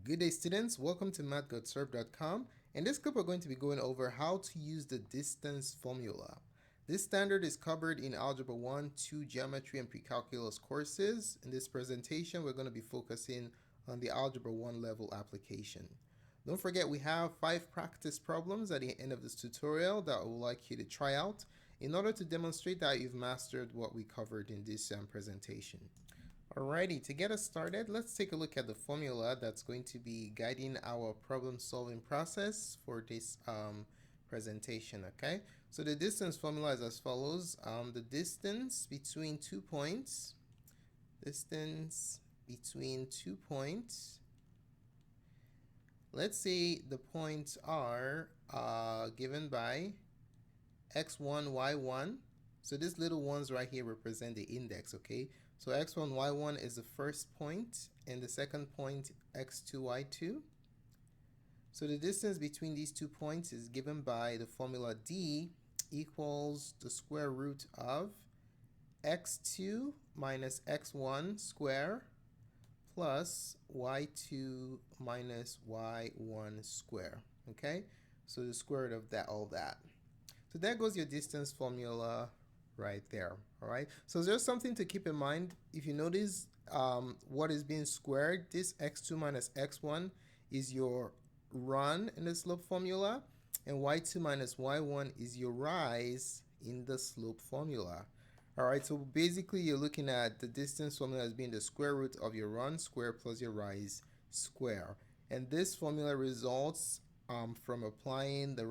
Good day, students. Welcome to Mathgotserved.com. In this clip, we're going to be going over how to use the distance formula. This standard is covered in Algebra 1, 2, Geometry, and Pre-Calculus courses. In this presentation, we're going to be focusing on the Algebra 1 level application. Don't forget, we have 5 practice problems at the end of this tutorial that I would like you to try out in order to demonstrate that you've mastered what we covered in this presentation. Alrighty, to get us started, let's take a look at the formula that's going to be guiding our problem solving process for this presentation, okay? So the distance formula is as follows. The distance between 2 points, let's say the points are given by x1, y1. So these little ones right here represent the index, okay? So x1, y1 is the first point, and the second point, x2, y2. So the distance between these 2 points is given by the formula d equals the square root of x2 minus x1 square plus y2 minus y1 square, okay? So the square root of all that. So there goes your distance formula right there. All right, so there's something to keep in mind. If you notice what is being squared, this x2 minus x1 is your run in the slope formula, and y2 minus y1 is your rise in the slope formula. All right, so basically you're looking at the distance formula as being the square root of your run square plus your rise square, and this formula results from applying the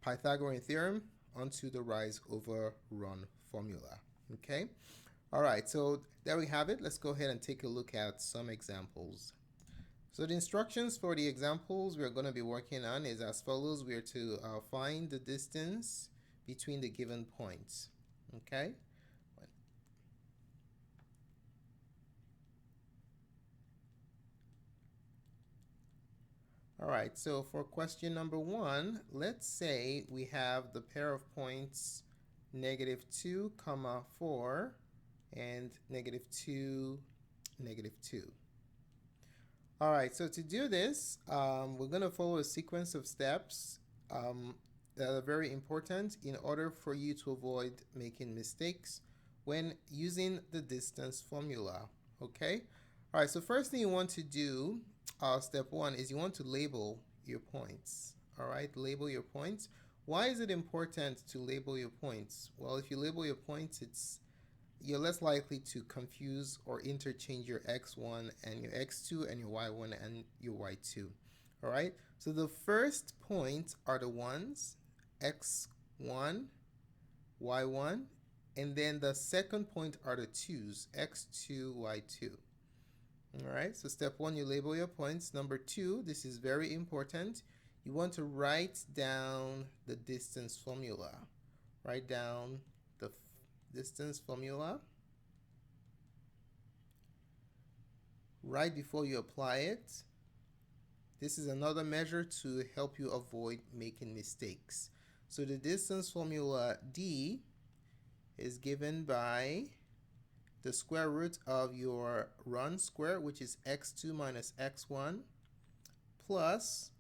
Pythagorean theorem onto the rise over run formula. Okay, all right, so there we have it. Let's go ahead and take a look at some examples. So the instructions for the examples we're going to be working on is as follows. We are to find the distance between the given points. Okay. All right, so for question number 1, let's say we have the pair of points -2, 4 and -2, -2. All right, so to do this, we're going to follow a sequence of steps that are very important in order for you to avoid making mistakes when using the distance formula, okay? All right, so first thing you want to do, step 1, is you want to label your points. All right, label your points. Why is it important to label your points? Well, if you label your points, you're less likely to confuse or interchange your x1 and your x2 and your y1 and your y2. All right, so the first points are the ones, x1, y1, and then the second point are the twos, x2, y2. All right, so step 1, you label your points. Number 2, this is very important. You want to write down the distance formula. Write down the distance formula right before you apply it. This is another measure to help you avoid making mistakes. So the distance formula d is given by the square root of your run square, which is x2 minus x1, plus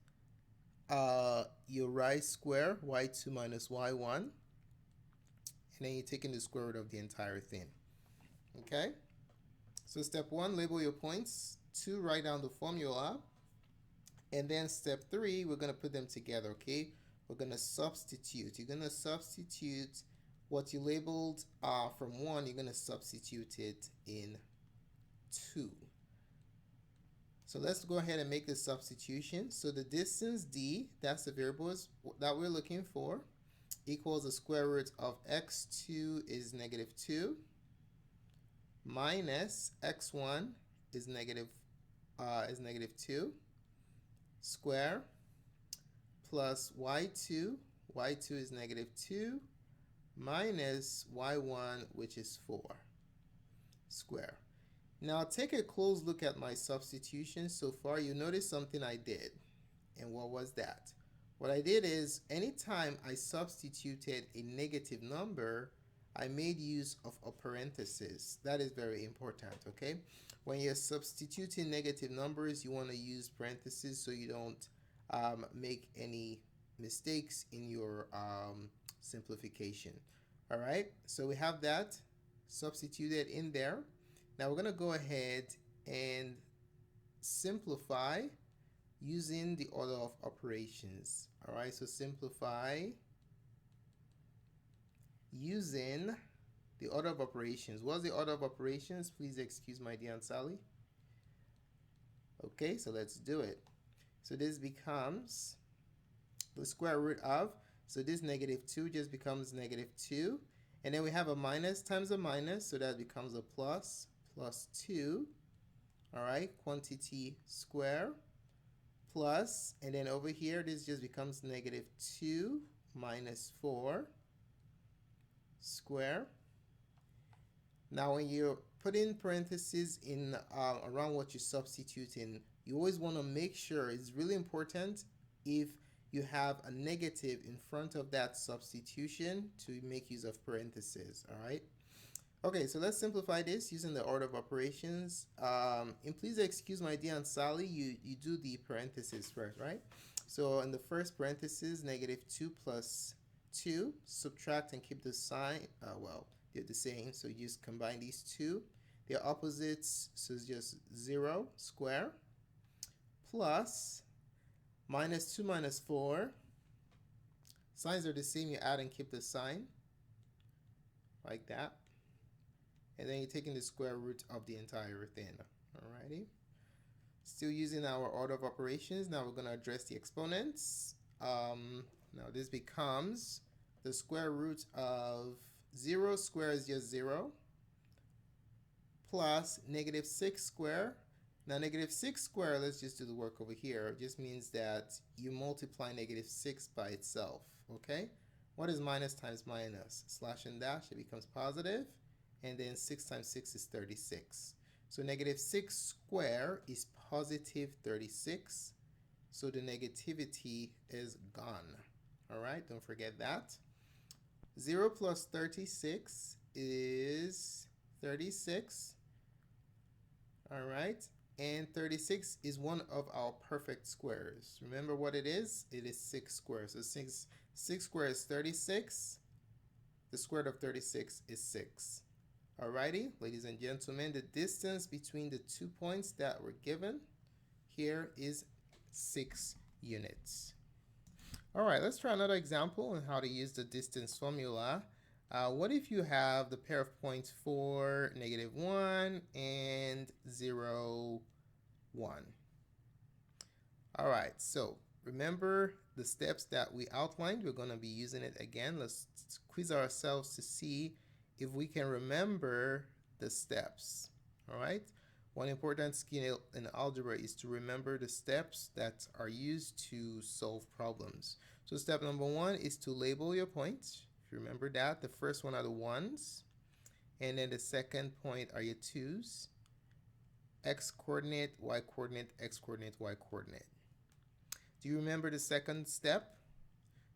your rise square, y2 minus y1, and then you're taking the square root of the entire thing. Okay? So step 1, label your points. 2, write down the formula. And then step 3, we're going to put them together, okay? We're going to substitute. You're going to substitute what you labeled from 1, you're going to substitute it in 2. So let's go ahead and make the substitution. So the distance d, that's the variables that we're looking for, equals the square root of x2 is -2 minus x1 is -2 square plus y2 is -2 minus y1, which is 4 square. Now take a close look at my substitution so far. You notice something I did. And what was that? What I did is anytime I substituted a negative number, I made use of a parenthesis. That is very important, okay? When you're substituting negative numbers, you want to use parentheses so you don't make any mistakes in your simplification. All right, so we have that substituted in there. Now we're going to go ahead and simplify using the order of operations. All right, so simplify using the order of operations. What's the order of operations? Please excuse my dear Aunt Sally. Okay, so let's do it. So this becomes the square root of, so this -2 just becomes -2. And then we have a minus times a minus, so that becomes a plus, plus 2. All right, quantity square, plus, and then over here, this just becomes -2 minus 4 square. Now when you put in parentheses in around what you substitute in, you always want to make sure, it's really important if you have a negative in front of that substitution to make use of parentheses. All right, okay, so let's simplify this using the order of operations. And please excuse my dear Aunt Sally, you do the parentheses first, right? So in the first parenthesis, -2 plus 2, subtract and keep the sign, well, they're the same, so you just combine these two. They're opposites, so it's just 0 square, plus -2 minus 4. Signs are the same, you add and keep the sign, like that. And then you're taking the square root of the entire thing. Alrighty. Still using our order of operations. Now we're going to address the exponents. Now this becomes the square root of 0 squared is just 0, plus -6 squared. Now -6 squared, let's just do the work over here. It just means that you multiply -6 by itself, okay? What is minus times minus? Slash and dash, it becomes positive, and then 6 times 6 is 36. So -6 squared is positive 36, so the negativity is gone. All right, don't forget that. 0 plus 36 is 36. All right, and 36 is one of our perfect squares. Remember what it is? It is 6 squares. So 6 squared is 36. The square root of 36 is 6. Alrighty, ladies and gentlemen, the distance between the 2 points that were given here is 6 units. All right, let's try another example on how to use the distance formula. What if you have the pair of points 4, -1, and 0, 1? All right, so remember the steps that we outlined. We're going to be using it again. Let's quiz ourselves to see if we can remember the steps. All right, one important skill in algebra is to remember the steps that are used to solve problems. So step number 1 is to label your points. If you remember that, the first one are the 1s, and then the second point are your 2s. X coordinate, Y coordinate, X coordinate, Y coordinate. Do you remember the second step?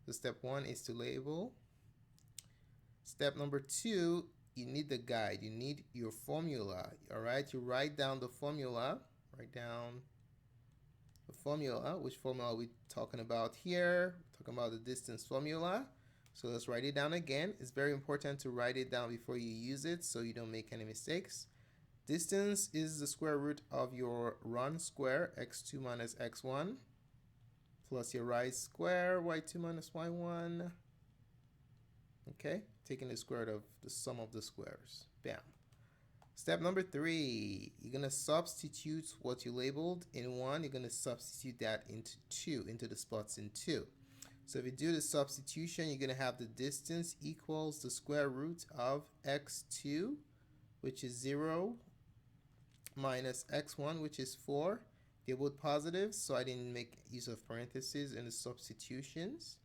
So step 1 is to label. Step number 2, you need the guide. You need your formula. All right, you write down the formula. Write down the formula. Which formula are we talking about here? We're talking about the distance formula. So let's write it down again. It's very important to write it down before you use it so you don't make any mistakes. Distance is the square root of your run square, x2 minus x1, plus your rise square, y2 minus y1. Okay, taking the square root of the sum of the squares. Bam. Step number 3, you're going to substitute what you labeled in 1. You're going to substitute that into 2, into the spots in 2. So if you do the substitution, you're going to have the distance equals the square root of x2, which is 0, minus x1, which is 4. They're both positive, so I didn't make use of parentheses in the substitutions.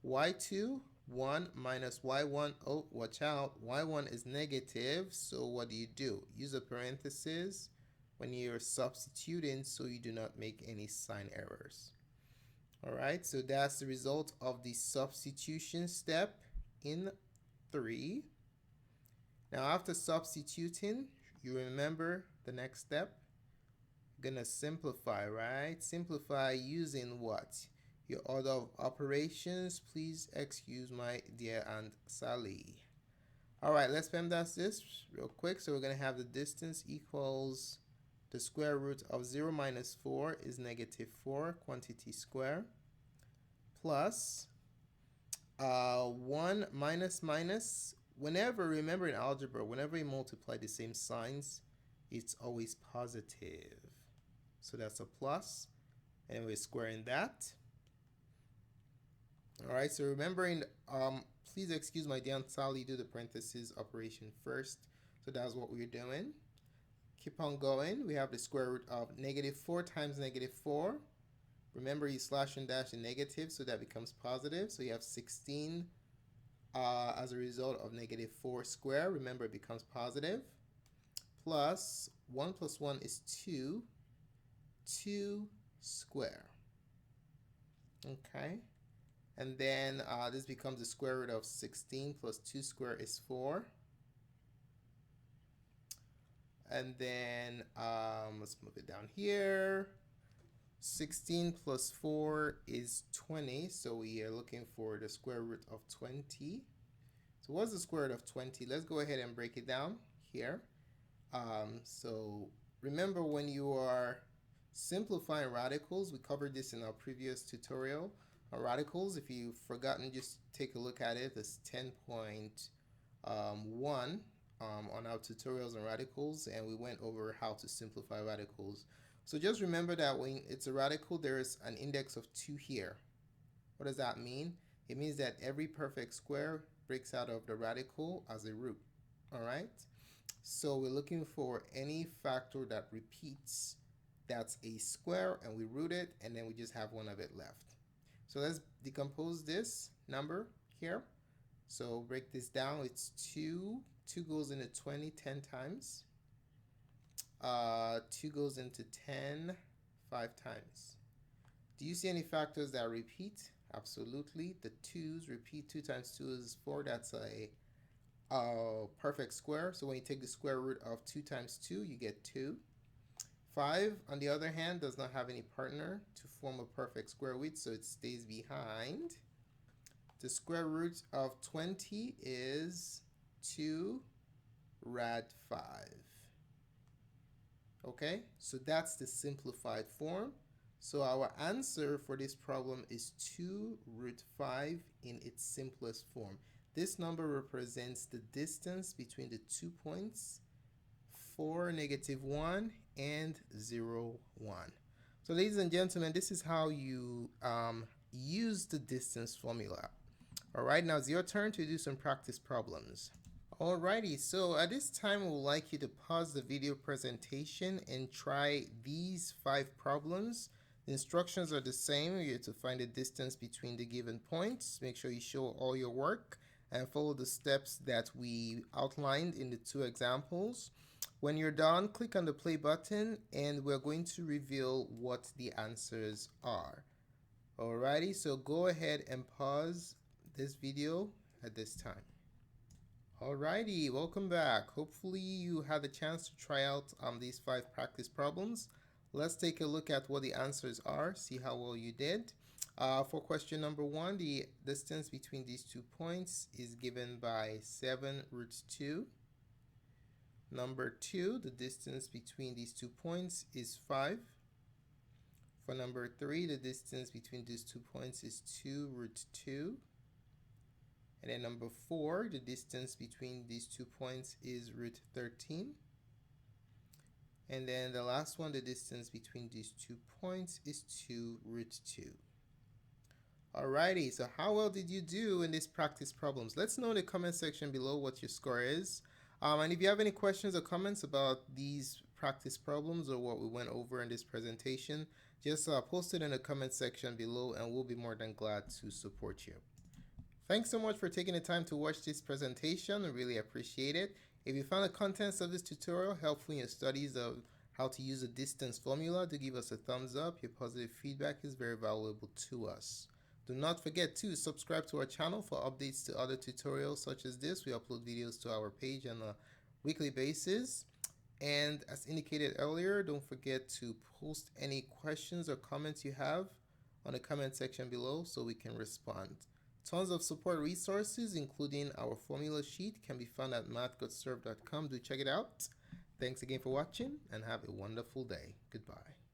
y2, 1 minus y1, oh, watch out, y1 is negative, so what do? Use a parenthesis when you're substituting so you do not make any sign errors. All right, so that's the result of the substitution step in 3. Now after substituting, you remember the next step. Gonna simplify, right? Simplify using what? Your order of operations. Please excuse my dear Aunt Sally. All right, let's PEMDAS this real quick. So we're gonna have the distance equals the square root of 0 minus 4 is negative 4 quantity square plus 1 minus minus. Whenever, remember in algebra, whenever you multiply the same signs, it's always positive. So that's a plus, and we're squaring that. All right, so remembering, please excuse my dear Aunt Sally, do the parentheses operation first. So that's what we're doing. Keep on going. We have the square root of negative 4 times negative 4. Remember, you slash and dash the negative, so that becomes positive. So you have 16 as a result of negative 4 square. Remember, it becomes positive. Plus 1 plus 1 is 2. 2 square. Okay. And then this becomes the square root of 16 plus 2 square is 4. And then let's move it down here. 16 plus 4 is 20. So we are looking for the square root of 20. So what's the square root of 20? Let's go ahead and break it down here. So remember, when you are simplifying radicals, we covered this in our previous tutorial. Radicals, if you've forgotten, just take a look at it. It's 10.1 on our tutorials on radicals, and we went over how to simplify radicals. So just remember that when it's a radical, there is an index of 2 here. What does that mean? It means that every perfect square breaks out of the radical as a root. All right? So we're looking for any factor that repeats. That's a square, and we root it, and then we just have one of it left. So let's decompose this number here. So break this down. It's 2. 2 goes into 20 10 times. 2 goes into 10 5 times. Do you see any factors that repeat? Absolutely. The 2's repeat. 2 times 2 is 4. That's a perfect square. So when you take the square root of 2 times 2, you get 2. 5, on the other hand, does not have any partner to form a perfect square with, so it stays behind. The square root of 20 is 2 rad 5. Okay, so that's the simplified form. So our answer for this problem is 2 root 5 in its simplest form. This number represents the distance between the 2 points, 4, -1, and 0, 1. So ladies and gentlemen, this is how you use the distance formula. All right, now it's your turn to do some practice problems. Alrighty, so at this time we would like you to pause the video presentation and try these 5 problems. The instructions are the same. You have to find the distance between the given points. Make sure you show all your work and follow the steps that we outlined in the 2 examples. When you're done, click on the play button and we're going to reveal what the answers are. Alrighty, so go ahead and pause this video at this time. Alrighty, welcome back. Hopefully you had the chance to try out these 5 practice problems. Let's take a look at what the answers are, see how well you did. For question number 1, the distance between these 2 points is given by 7 root 2. Number 2, the distance between these 2 points is 5. For number 3, the distance between these 2 points is 2 root 2. And then number 4, the distance between these 2 points is root 13. And then the last one, the distance between these 2 points is 2 root 2. Alrighty, so how well did you do in these practice problems? Let's know in the comment section below what your score is. And if you have any questions or comments about these practice problems or what we went over in this presentation, just post it in the comment section below and we'll be more than glad to support you. Thanks so much for taking the time to watch this presentation. I really appreciate it. If you found the contents of this tutorial helpful in your studies of how to use a distance formula, do give us a thumbs up. Your positive feedback is very valuable to us. Do not forget to subscribe to our channel for updates to other tutorials such as this. We upload videos to our page on a weekly basis. And as indicated earlier, don't forget to post any questions or comments you have on the comment section below so we can respond. Tons of support resources, including our formula sheet, can be found at mathgotserved.com. Do check it out. Thanks again for watching and have a wonderful day. Goodbye.